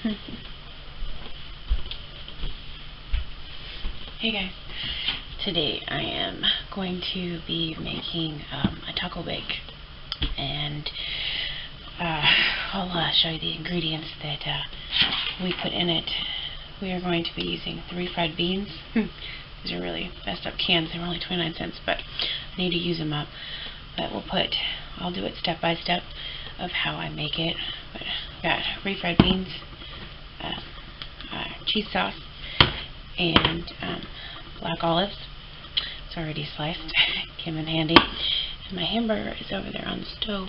Hey guys, today I am going to be making a taco bake, and I'll show you the ingredients that we put in it. We are going to be using the refried beans. These are really messed up cans. They were only 29 cents, but I need to use them up. But I'll do it step by step of how I make it. But got refried beans, cheese sauce, and black olives. It's already sliced. Came in handy. And my hamburger is over there on the stove,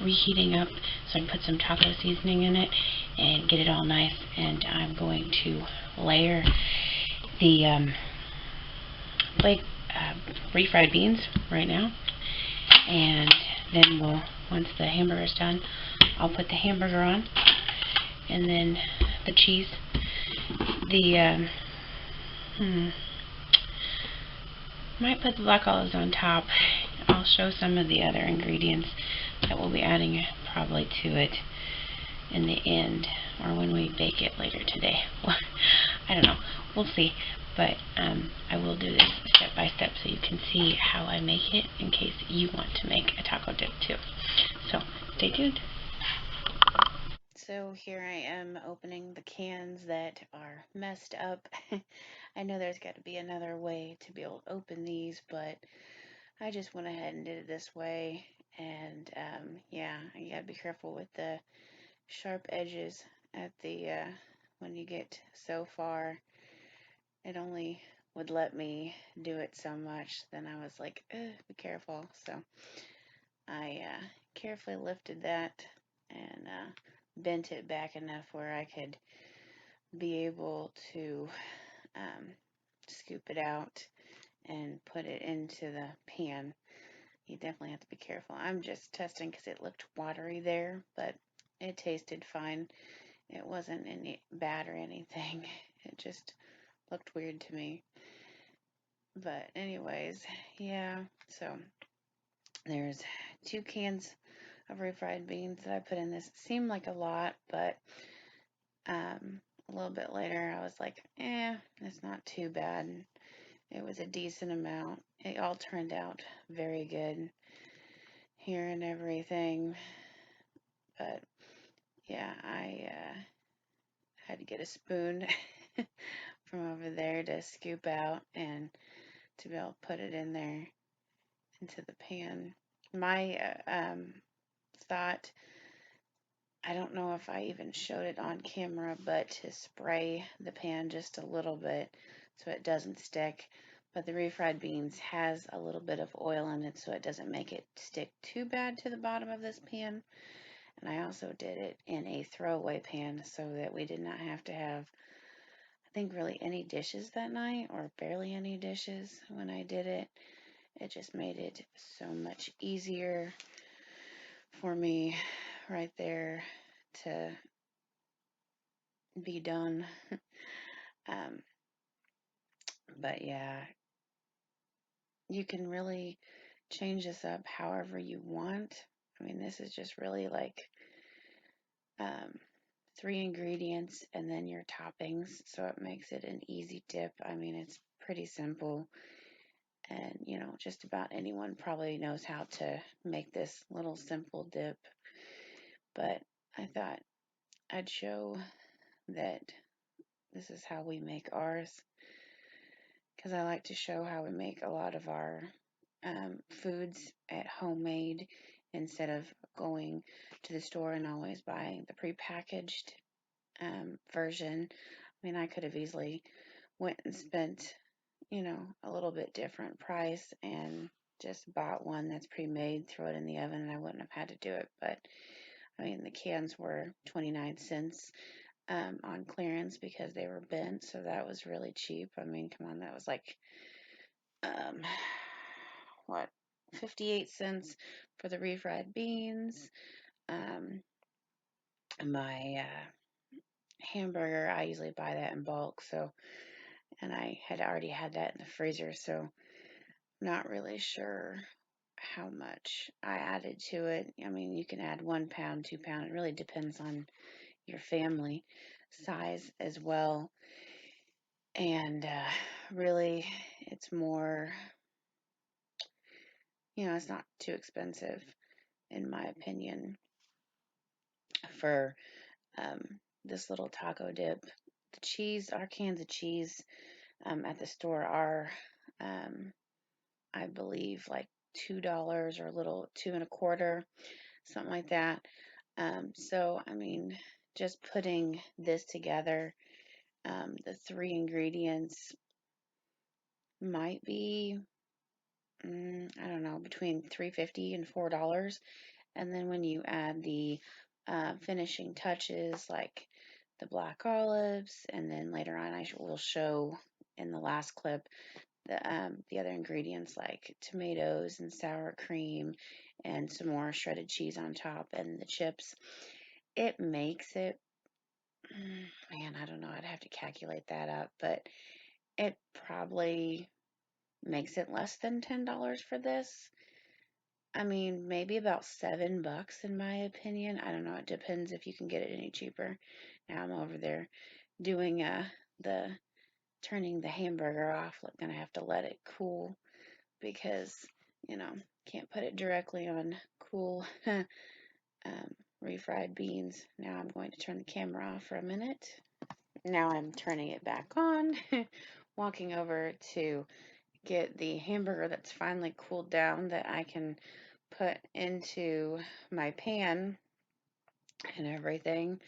reheating up, so I can put some taco seasoning in it and get it all nice. And I'm going to layer the refried beans right now, and then once the hamburger is done, I'll put the hamburger on, and then the cheese. Might put the black olives on top. I'll show some of the other ingredients that we'll be adding probably to it in the end, or when we bake it later today. I don't know. We'll see. But I will do this step by step so you can see how I make it in case you want to make a taco dip too. So stay tuned. So here I am opening the cans that are messed up. I know there's got to be another way to be able to open these, but I just went ahead and did it this way. And yeah, you got to be careful with the sharp edges at the when you get so far. It only would let me do it so much. Then I was like, be careful. So I carefully lifted that and bent it back enough where I could be able to scoop it out and put it into the pan. You definitely have to be careful. I'm just testing because it looked watery there, but it tasted fine. It wasn't any bad or anything. It just looked weird to me. But anyways, yeah, so there's 2 cans of refried beans that I put in this. It seemed like a lot, but a little bit later I was like, it's not too bad. It was a decent amount. It all turned out very good here and everything. But yeah, I had to get a spoon from over there to scoop out and to be able to put it in there into the pan. My thought, I don't know if I even showed it on camera, but to spray the pan just a little bit so it doesn't stick. But the refried beans has a little bit of oil in it, so it doesn't make it stick too bad to the bottom of this pan. And I also did it in a throwaway pan so that we did not have to have, I think, really any dishes that night, or barely any dishes when I did it. It just made it so much easier for me right there to be done. But yeah, you can really change this up however you want. I mean, this is just really like 3 ingredients and then your toppings, so it makes it an easy dip. I mean, it's pretty simple, and just about anyone probably knows how to make this little simple dip. But I thought I'd show that this is how we make ours, because I like to show how we make a lot of our foods at homemade instead of going to the store and always buying the prepackaged version. I mean, I could have easily went and spent, a little bit different price and just bought one that's pre-made, throw it in the oven, and I wouldn't have had to do it. But I mean, the cans were 29 cents on clearance because they were bent, so that was really cheap. I mean, come on, that was like um, what, 58 cents for the refried beans. My hamburger, I usually buy that in bulk, so, and I had already had that in the freezer, so not really sure how much I added to it. I mean, you can add 1 pound, 2 pound. It really depends on your family size as well. And really, it's more, it's not too expensive, in my opinion, for um, this little taco dip. The cheese, our cans of cheese at the store are, um, I believe, like $2 or a little, two and a quarter, something like that. So, I mean, just putting this together, the three ingredients might be, I don't know, between $3.50 and $4. And then when you add the finishing touches like the black olives, and then later on will show in the last clip the other ingredients like tomatoes and sour cream and some more shredded cheese on top and the chips. It makes it, man, I don't know, I'd have to calculate that up, but it probably makes it less than $10 for this. I mean, maybe about $7 in my opinion. I don't know. It depends if you can get it any cheaper. Now I'm over there doing the turning the hamburger off. Like, gonna have to let it cool because you know can't put it directly on cool refried beans. Now I'm going to turn the camera off for a minute. Now I'm turning it back on. Walking over to get the hamburger that's finally cooled down that I can put into my pan and everything.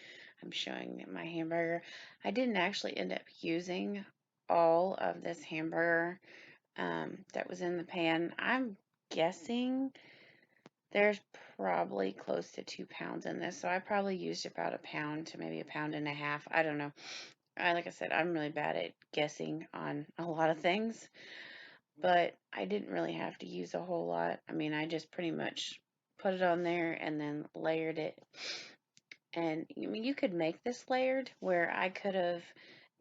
I'm showing my hamburger. I didn't actually end up using all of this hamburger that was in the pan. I'm guessing there's probably close to 2 pounds in this, so I probably used about a pound to maybe a pound and a half. I don't know. Like I said, I'm really bad at guessing on a lot of things, but I didn't really have to use a whole lot. I mean, I just pretty much put it on there and then layered it. And I mean, you could make this layered where I could have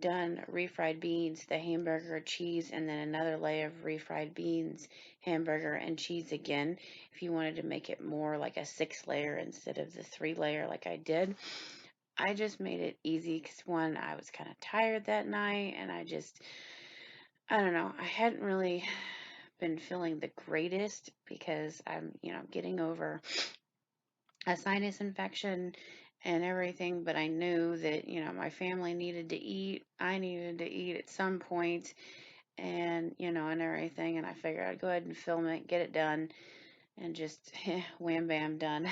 done refried beans, the hamburger, cheese, and then another layer of refried beans, hamburger, and cheese again. If you wanted to make it more like a 6 layer instead of the 3 layer like I did. I just made it easy because one, I was kind of tired that night and I don't know, I hadn't really been feeling the greatest because I'm, getting over a sinus infection and everything, but I knew that, my family needed to eat. I needed to eat at some point and, and everything. And I figured I'd go ahead and film it, get it done, and just wham bam done.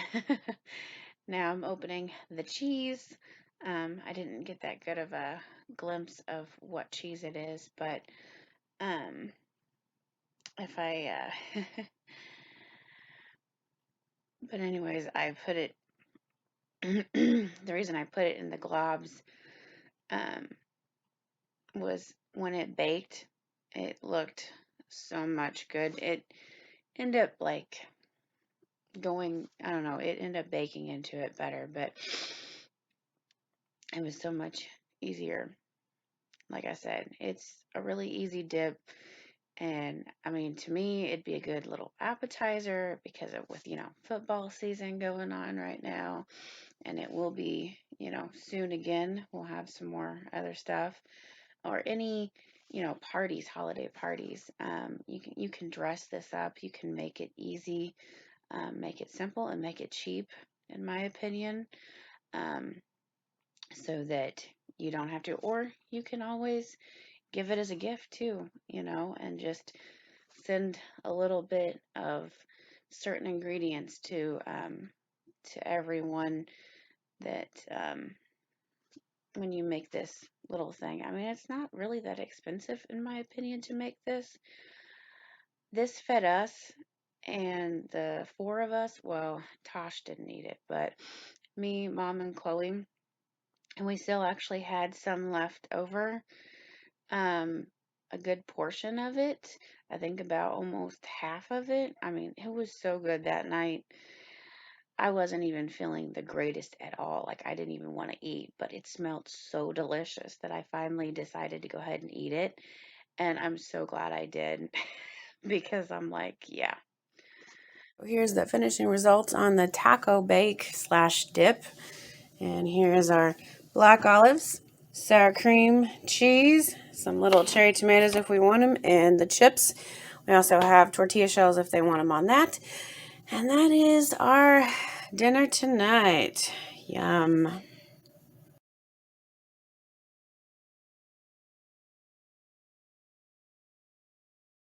Now I'm opening the cheese. I didn't get that good of a glimpse of what cheese it is, but if I, but anyways, I put it, the reason I put it in the globs um, was when it baked, it looked so much good. It ended up like going, I don't know, it ended up baking into it better, but it was so much easier. Like I said, it's a really easy dip. And I mean, to me, it'd be a good little appetizer because of with, football season going on right now. And it will be, soon again. We'll have some more other stuff or any, parties, holiday parties. You can dress this up. You can make it easy, make it simple, and make it cheap, in my opinion, um, so that you don't have to. Or you can always give it as a gift too, and just send a little bit of certain ingredients to everyone that when you make this little thing. I mean, it's not really that expensive, in my opinion, to make this. This fed us and the four of us. Well, Tosh didn't eat it, but me, Mom, and Chloe, and we still actually had some left over. Um, a good portion of it. I think about almost half of it. I mean, it was so good that night. I wasn't even feeling the greatest at all. Like, I didn't even want to eat, but it smelled so delicious that I finally decided to go ahead and eat it. And I'm so glad I did because I'm like, yeah. Here's the finishing results on the taco bake slash dip. And here is our black olives, sour cream, cheese, some little cherry tomatoes if we want them, and the chips. We also have tortilla shells if they want them on that. And that is our dinner tonight. Yum.